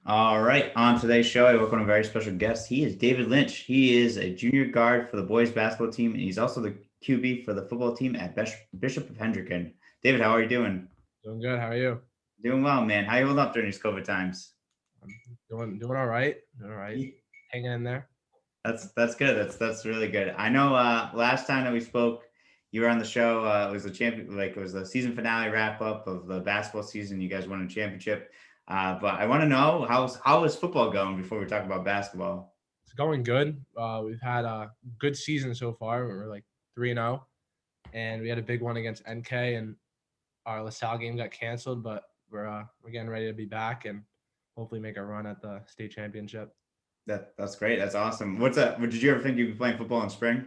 All right, on today's show, I welcome a very special guest. He is David Lynch. He is a junior guard for the boys basketball team, and he's also the QB for the football team at Bishop of Hendricken. David, how are you doing? Doing good. How are you? Doing well, man. How you holding up during these COVID times? I'm doing all right. Doing all right. Yeah. Hanging in there. That's good. That's really good. I know last time that we spoke, you were on the show. It was the champion, like it was the season finale wrap up of the basketball season. You guys won a championship. But I want to know how is football going before we talk about basketball. It's going good. We've had a good season so far. We're like 3-0, and we had a big one against NK, and our LaSalle game got canceled. But we're getting ready to be back and hopefully make a run at the state championship. That's great. That's awesome. What's that? Did you ever think you'd be playing football in spring?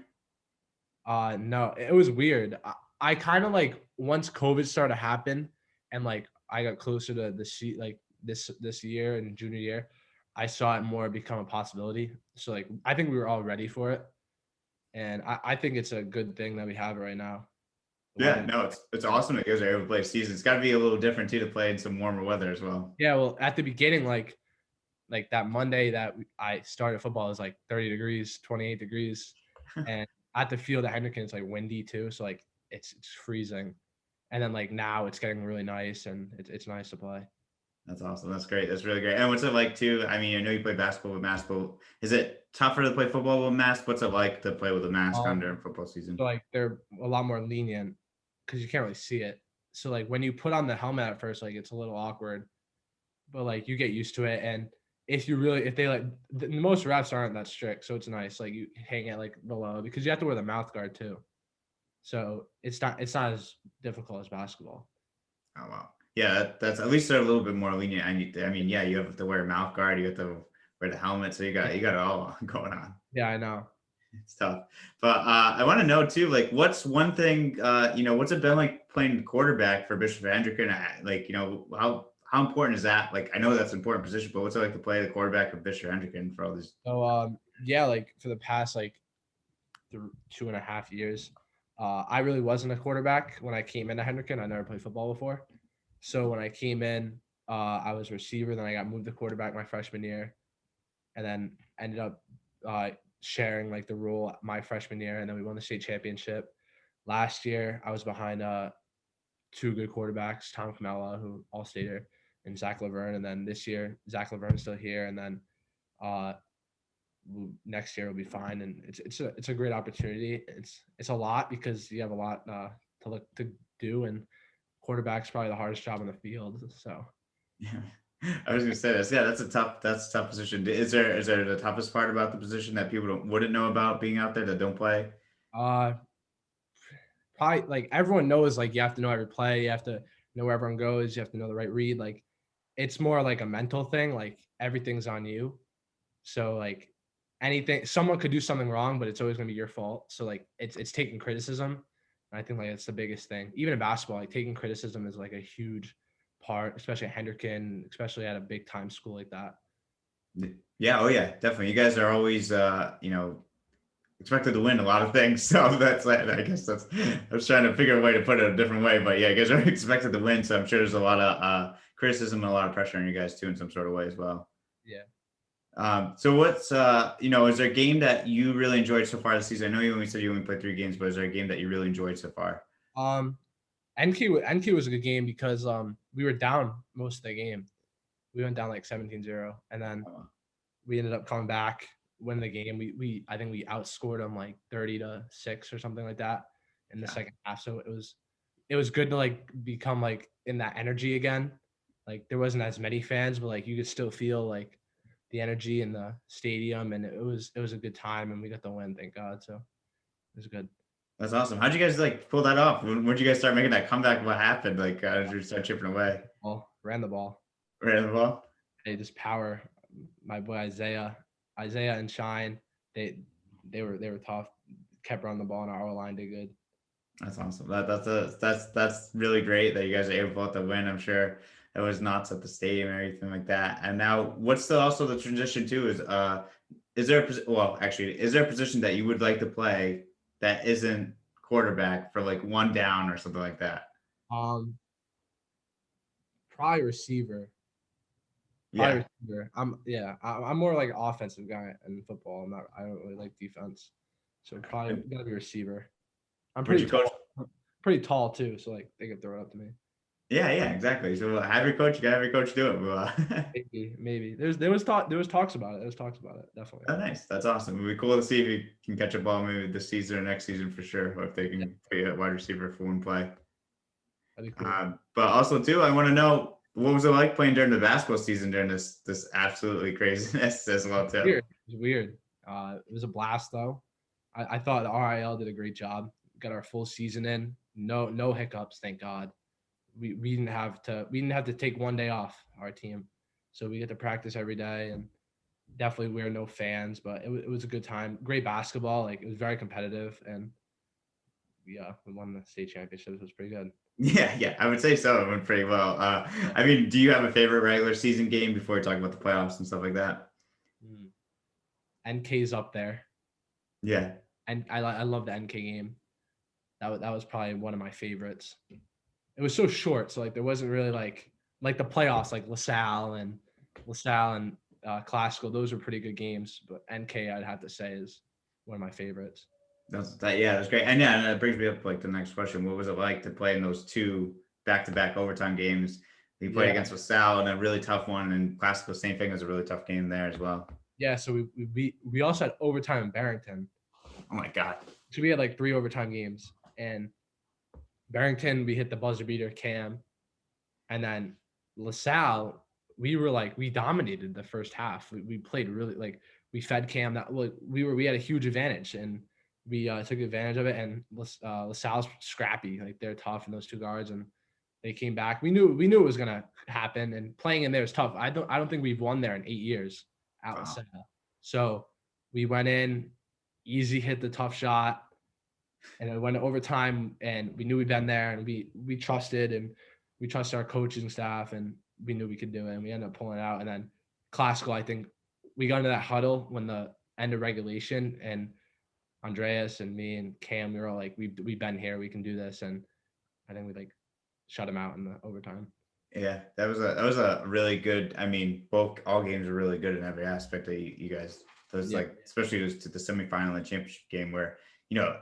No, it was weird. I kind of like once COVID started to happen, and like I got closer to the sheet like this year and junior year, I saw it more become a possibility. So like I think we were all ready for it, and I think it's a good thing that we have it right now. The Yeah, weather. no, it's awesome that you guys are able to play season. It's got to be a little different too to play in some warmer weather as well. Yeah, well, at the beginning, like that Monday that I started football, it was like 30 degrees, 28 degrees, and at the field at Hendricken, it's like windy too, so like it's freezing. And then like now it's getting really nice and it's nice to play. That's awesome. That's great. That's really great. And what's it like too? I mean, I know you play basketball with mask, but is it tougher to play football with mask? What's it like to play with a mask on Um, during football season? so like they're a lot more lenient because you can't really see it. So like when you put on the helmet at first, like it's a little awkward, but like you get used to it. And if they like most refs aren't that strict, so it's nice. Like you hang it like below because you have to wear the mouth guard too. So it's not as difficult as basketball. Oh wow. Yeah, that's at least they're a little bit more lenient. I mean, yeah, you have to wear a mouth guard, you have to wear the helmet, so you got it all going on. Yeah, I know. It's tough. But I want to know too, like, what's one thing, what's it been like playing quarterback for Bishop Hendricken? Like, how important is that? Like, I know that's an important position, but what's it like to play the quarterback of Bishop Hendricken for all these? So yeah, like for the past like 2.5 years, I really wasn't a quarterback when I came into Hendricken. I never played football before. So when I came in, I was a receiver. Then I got moved to quarterback my freshman year, and then ended up sharing like the role my freshman year. And then we won the state championship. Last year, I was behind two good quarterbacks, Tom Camella, who all-stater, and Zach Laverne. And then this year, Zach Laverne's still here, and then uh, next year will be fine. And it's a great opportunity. It's a lot because you have a lot to do, and quarterback's probably the hardest job on the field. So Yeah. I was gonna say this. Yeah, that's a tough position. Is there the toughest part about the position that people wouldn't know about being out there that don't play? uh probably like everyone knows like you have to know every play, you have to know where everyone goes, you have to know the right read. Like it's more like a mental thing, like everything's on you. So like anything someone could do something wrong, but it's always gonna be your fault. So like it's taking criticism. And I think like it's the biggest thing. Even in basketball, like taking criticism is like a huge part, especially at Hendricken, especially at a big time school like that. Yeah, oh yeah, definitely. You guys are always expected to win a lot of things. So that's like, I guess that's I was trying to figure a way to put it a different way, but yeah, you guys are expected to win. So I'm sure there's a lot of criticism and a lot of pressure on you guys too in some sort of way as well. Yeah. So what's is there a game that you really enjoyed so far this season? I know you only said you only played 3 games, but is there a game that you really enjoyed so far? Um NQ was a good game because we were down most of the game. We went down like 17-0, and then Oh, we ended up coming back, winning the game. We I think we outscored them like 30-6 or something like that in the yeah. second half. So it was good to like become like in that energy again. Like there wasn't as many fans, but like you could still feel like the energy in the stadium, and it was a good time, and we got the win, thank God. So it was good. That's awesome. How'd you guys like pull that off? When did you guys start making that comeback? What happened? Like, did you start chipping away? Ball ran the ball. Right in the ball? They just power. My boy Isaiah and Shine. They they were tough. Kept running the ball, and our O line did good. That's awesome. That's really great that you guys are able to win. I'm sure it was nuts at the stadium and everything like that. And now, what's also the transition too is there is there a position that you would like to play that isn't quarterback for like one down or something like that? Um, Probably receiver. Probably Yeah. receiver. I'm more like an offensive guy in football. I don't really like defense. So probably And gotta be receiver. I'm would pretty you coach? tall. Pretty tall too, so like they could throw it up to me. Yeah, yeah, exactly. So have your coach, you gotta have your coach do it. Well, Maybe. There was talks about it. There was talks about it, definitely. oh, nice. That's awesome. It'd be cool to see if he can catch a ball maybe this season or next season for sure, or if they Yeah, can be a wide receiver for one play. that'd be cool. But also too, I want to know what was it like playing during the basketball season during this absolutely craziness as well too. Weird. It was weird. It was a blast though. I thought the RIL did a great job. Got our full season in. No hiccups, thank God. We didn't have to take one day off, our team. So we get to practice every day, and definitely we're no fans, but it was a good time. Great basketball. Like, it was very competitive, and we won the state championship. It was pretty good. Yeah, yeah, I would say so. It went pretty well. I mean, do you have a favorite regular season game before we talk about the playoffs and stuff like that? Mm. NK's up there, Yeah, and I love the NK game. That was probably one of my favorites. It was so short, so like there wasn't really like the playoffs, like LaSalle and Classical. Those were pretty good games, but NK I'd have to say is one of my favorites. that's that. Yeah, that's great. And yeah, and that brings me up like the next question. What was it like to play in those two back-to-back overtime games? You played Yeah, against LaSalle in a really tough one, and Classical, same thing, was a really tough game there as well. yeah. So we also had overtime in Barrington. Oh my God. So we had like 3 overtime games, and Barrington we hit the buzzer beater Cam, and then LaSalle we dominated the first half. We played really like we fed Cam that like we had a huge advantage, and we took advantage of it. And LaSalle's scrappy, like they're tough in those 2 guards, and they came back. We knew it was gonna happen, and playing in there is tough. I don't think we've won there in 8 years at Wow. LaSalle. So we went in, easy hit the tough shot, and it went to overtime, and we knew we'd been there, and we trusted, and we trusted our coaching staff, and we knew we could do it, and we ended up pulling it out. And then Classical, I think we got into that huddle when the end of regulation, and Andreas and me and Cam, we were all like, we've been here, we can do this, and I think we like shut him out in the overtime. Yeah, that was a really good. I mean, both all games were really good in every aspect of you guys. Those Yeah. like especially those to the semifinal and championship game where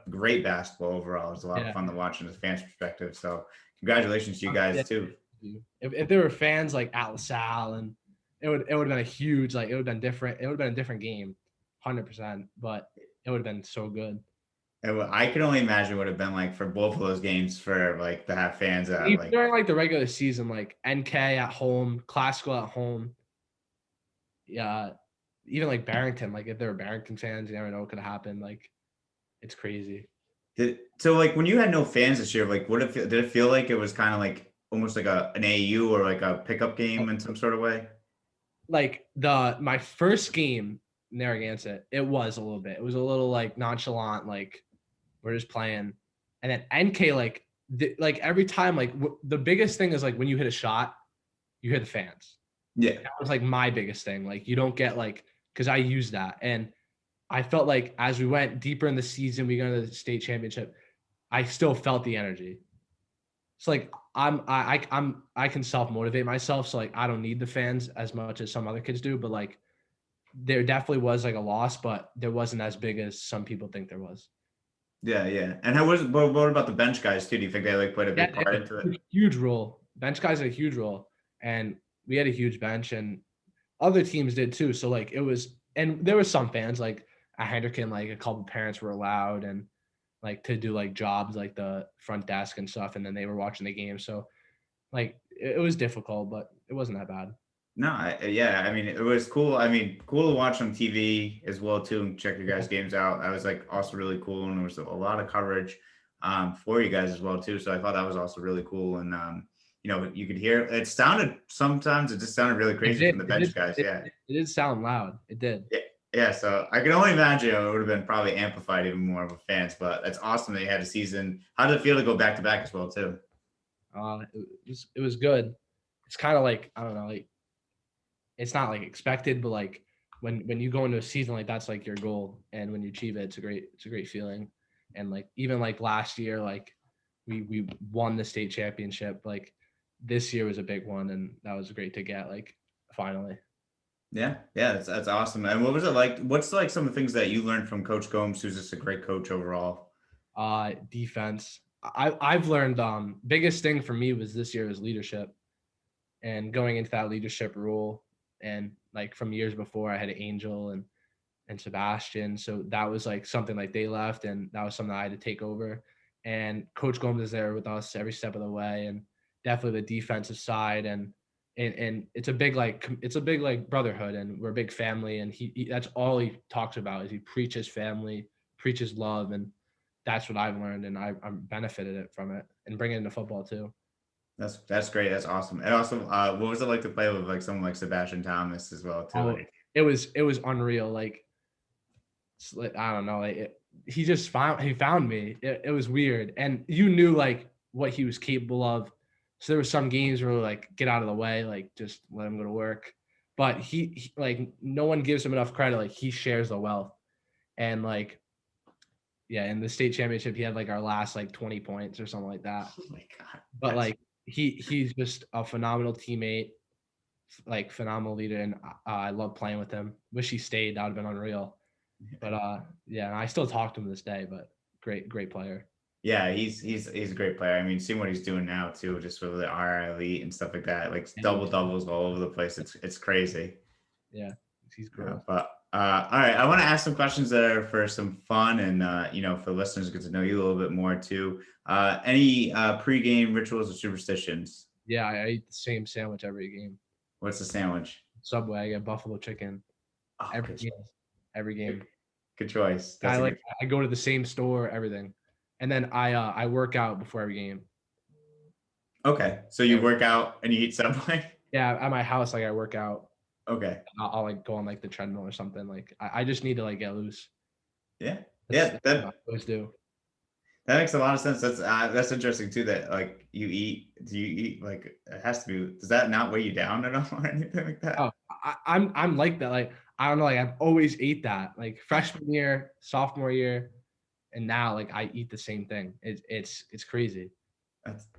great basketball overall. It was a lot of fun to watch in a fan's perspective. So congratulations to you guys Yeah. too. If there were fans like at LaSalle, and it would have been a huge, like, it would have been different. It would have been a different game, 100%. But it would have been so good. I can only imagine what it would have been like for both of those games for like to have fans Even like during like the regular season, like NK at home, Classical at home, yeah, even like Barrington, like if there were Barrington fans, you never know what could have happened. Like, it's crazy. so like when you had no fans this year, like did it feel like it was kind of like almost like an AU or like a pickup game in some sort of way? Like my first game Narragansett, it was a little bit. It was a little like nonchalant, like we're just playing. And then NK, like every time, like the biggest thing is like when you hit a shot, you hear the fans. Yeah. That was like my biggest thing. Like you don't get like, because I use that, and I felt like as we went deeper in the season, we got to the state championship, I still felt the energy. It's like I can self motivate myself, so like I don't need the fans as much as some other kids do. But like there definitely was like a loss, but there wasn't as big as some people think there was. Yeah, yeah. And how was what about the bench guys too? Do you think they like played a big Yeah, part into it? huge role. Bench guys had a huge role, and we had a huge bench, and other teams did too. So like it was, and there was some fans like at Hendricken, like a couple parents were allowed and like to do like jobs like the front desk and stuff, and then they were watching the game. So like it was difficult, but it wasn't that bad. No, yeah, I mean, it was cool. I mean, cool to watch on TV as well too, and check your guys' games out. That was like also really cool, and there was a lot of coverage for you guys as well too. So I thought that was also really cool, and you could hear it sounded sometimes it just sounded really crazy from the bench guys. Yeah, It did sound loud. It did. yeah, yeah. So I can only imagine it would have been probably amplified even more with fans. But that's awesome that you had a season. How did it feel to go back to back as well too? It was good. It's kind of like, I don't know, like it's not like expected, but like when you go into a season like that's like your goal, and when you achieve it, it's a great feeling. And like even like last year, like we won the state championship. Like this year was a big one, and that was great to get. Like finally. Yeah, that's awesome. And what was it like? What's like some of the things that you learned from Coach Gomes, who's just a great coach overall? Defense. I've learned biggest thing for me was this year was leadership, and going into that leadership role, and like from years before I had Angel and Sebastian, so that was like something like they left, and that was something I had to take over. And Coach Gomes is there with us every step of the way, and definitely the defensive side, and it's a big like brotherhood, and we're a big family, and he that's all he talks about is he preaches family, preaches love, and that's what I've learned, and I'm benefited it from it, and bring it into football too. That's great. That's awesome. And also, what was it like to play with like someone like Sebastian Thomas as well too? Oh, Like, it was unreal. Like I don't know, like he found me. It was weird, and you knew like what he was capable of. So there were some games where like get out of the way, like just let him go to work. But he like no one gives him enough credit. Like he shares the wealth, and like yeah, in the state championship he had like our last like 20 points or something like that. oh my God, But like he's just a phenomenal teammate, like phenomenal leader, and I love playing with him. Wish he stayed. That would have been unreal. But yeah, I still talk to him this day. But great player. yeah, he's a great player. I mean, seeing what he's doing now too, just with the RI elite and stuff like that, like Yeah, double doubles all over the place. It's crazy. yeah, he's Yeah, cool. but all right, I want to ask some questions that are for some fun and for listeners to get to know you a little bit more too. Any pregame rituals or superstitions? Yeah, I eat the same sandwich every game. What's the sandwich? Subway, I get buffalo chicken Oh, every game. Every game. good choice. I That's a like. good. I go to the same store, everything, and then I work out before every game. Okay, so you work out and you eat Subway. Yeah, at my house, like I work out. Okay. I'll like go on like the treadmill or something. Like I just need to like get loose. Yeah. That's Yeah. what I always do. That makes a lot of sense. That's interesting too. That like you eat. Do you eat like it has to be? Does that not weigh you down at all or anything like Oh, that? I'm like that. Like I don't know. Like I've always ate that. Like freshman year, sophomore year, and now like I eat the same thing. It's crazy.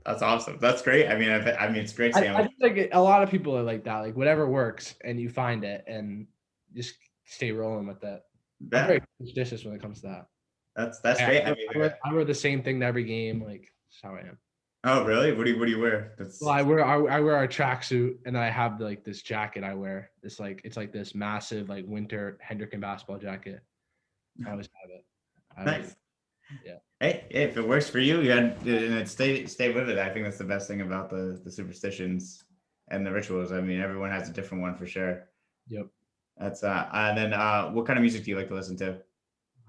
That's awesome. That's great. I mean, it's great I sandwich. think like a lot of people are like that. Like whatever works, and you find it, and just stay rolling with it. I'm Yeah, very superstitious when it comes to that. that's I, great. I, wear, I wear the same thing to every game. Like that's how I am. oh really? What do you wear? That's Well, I wear our tracksuit, and then I have like this jacket I wear. It's like this massive like winter Hendricken basketball jacket. I always have it. nice. Yeah. Hey, if it works for you, and stay with it. I think that's the best thing about the superstitions and the rituals. I mean, everyone has a different one for sure. Yep. That's and then what kind of music do you like to listen to?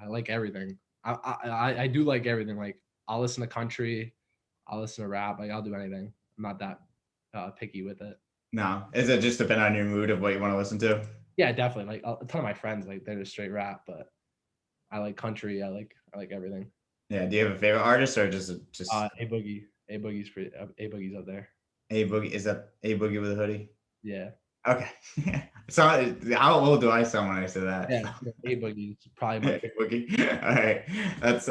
I like everything. I do like everything. Like I'll listen to country, I'll listen to rap. Like I'll do anything. I'm not that picky with it. No, is it just depend on your mood of what you want to listen to? Yeah, definitely. Like a ton of my friends like they're just straight rap, but I like country. I like everything. Yeah. Do you have a favorite artist or just A Boogie's up there. a boogie? Is that a boogie with a hoodie? Yeah. Okay. So how old do I sound when I say that? Yeah, A Boogie's probably my favorite. Boogie. All right. That's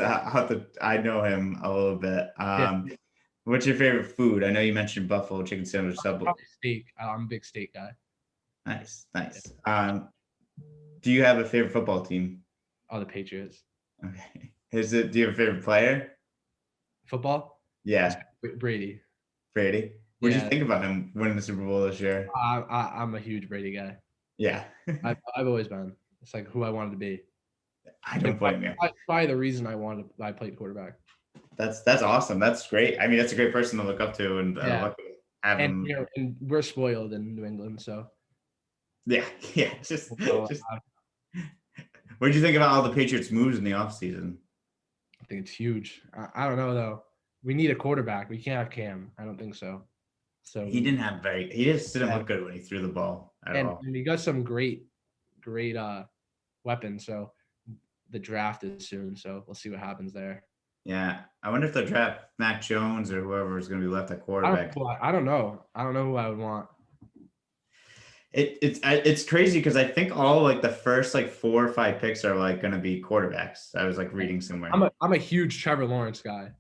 I know him a little bit. Yeah, What's your favorite food? I know you mentioned buffalo chicken sandwich sub. probably steak. I'm a big steak guy. Nice. Do you have a favorite football team? Oh, the Patriots. Okay. Do you have a favorite player? Football? Yeah, Brady. Brady. What do you Yeah, think about him winning the Super Bowl this year? I'm a huge Brady guy. Yeah. I've always been. It's like who I wanted to be. I don't blame you. Probably the reason I played quarterback. That's awesome. That's great. I mean, that's a great person to look up to, and Yeah. luckily have him. And we're spoiled in New England, so. Yeah, yeah. Just. So, What did you think about all the Patriots' moves in the offseason? I think it's huge. I don't know though. We need a quarterback. We can't have Cam. I don't think so. So He just didn't look good when he threw the ball at all. and we got some great weapons. So the draft is soon. So we'll see what happens there. Yeah, I wonder if they'll draft Mac Jones or whoever is going to be left at quarterback. I don't know. I don't know who I would want. It's crazy because I think all like the first like 4 or 5 picks are like going to be quarterbacks. I was like reading somewhere. I'm a huge Trevor Lawrence guy.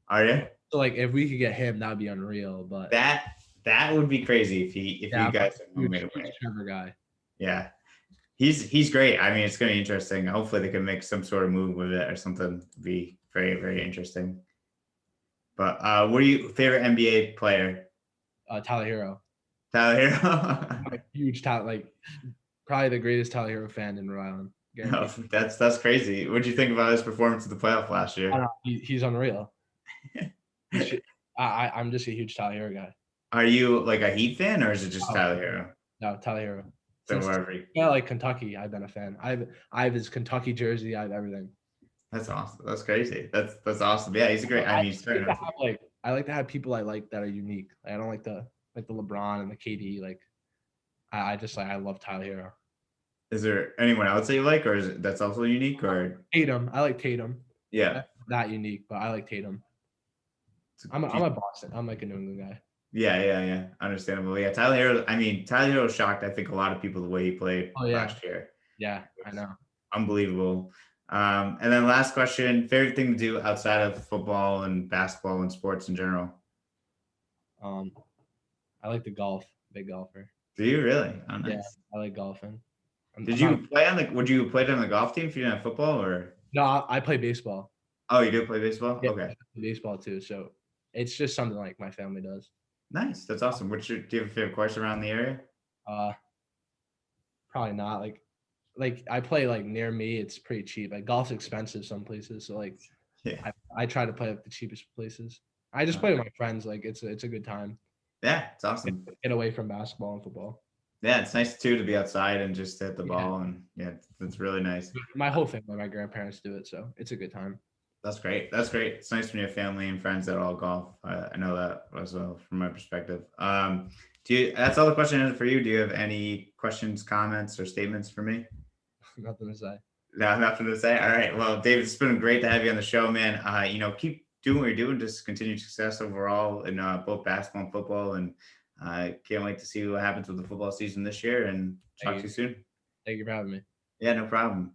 Are you? So like if we could get him, that would be unreal. But That That would be crazy if Yeah, you I'm guys a made huge, it huge away. Trevor guy. Yeah. He's great. I mean, it's gonna be interesting. Hopefully they can make some sort of move with it or something. Be very, very interesting. But what are you favorite NBA player? Tyler Hero. Tyler Hero? I'm a huge Tyler, like probably the greatest Tyler Hero fan in Rhode Island. No, Guaranteed. that's crazy. What do you think about his performance in the playoff last I don't year? know, he's unreal. He's ju- I'm just a huge Tyler Hero guy. Are you like a Heat fan or is it just Oh, Tyler Hero? no, Tyler Hero. So Since wherever yeah, like Kentucky, I've been a fan. I have his Kentucky jersey. I have everything. that's awesome. That's crazy. That's awesome. Yeah, he's a great. I I mean, he's like starting to out. have like I like to have people I like that are unique. Like, I don't like the LeBron and the KD. Like I just I love Tyler Hero. Is there anyone else that you like, or is it that's also unique? Or Tatum. I like Tatum. yeah, Not unique, but I like Tatum. I'm a Boston. I'm like a New England guy. yeah. Understandable. Yeah, Tyler Hero. I mean, Tyler Hero shocked. I think a lot of people the way he played Oh yeah, last year. yeah. It I was know. unbelievable. And then last question: favorite thing to do outside of football and basketball and sports in general? Um, I like to golf. Big golfer. Do you really? Oh, Yeah, nice. I like golfing. Did I'm not. you play on the? Would you play on the golf team if you didn't have football, or? No, I play baseball. Oh, you do play baseball? Yeah, Okay, I play baseball too. So it's just something like my family does. nice. That's awesome. Do you have a favorite course around the area? Uh, Probably not. Like I play like near me. It's pretty cheap. Like golf's expensive some places. So like Yeah. I try to play at the cheapest places. I just play with my friends. Like it's a good time. Yeah, it's awesome. Get away from basketball and football. Yeah, it's nice too to be outside and just hit the Yeah. ball, and yeah, it's really nice. My whole family, my grandparents do it, so it's a good time. That's great. That's great. It's nice when you have family and friends that all golf. I know that as well from my perspective. That's all the question I have for you. Do you have any questions, comments, or statements for me? Nothing to say. No, nothing to say. All right. Well, David, it's been great to have you on the show, man. Keep doing what you're doing. Just continued success overall in both basketball and football. And I can't wait to see what happens with the football season this year. And talk to you soon. Thank you for having me. Yeah, no problem.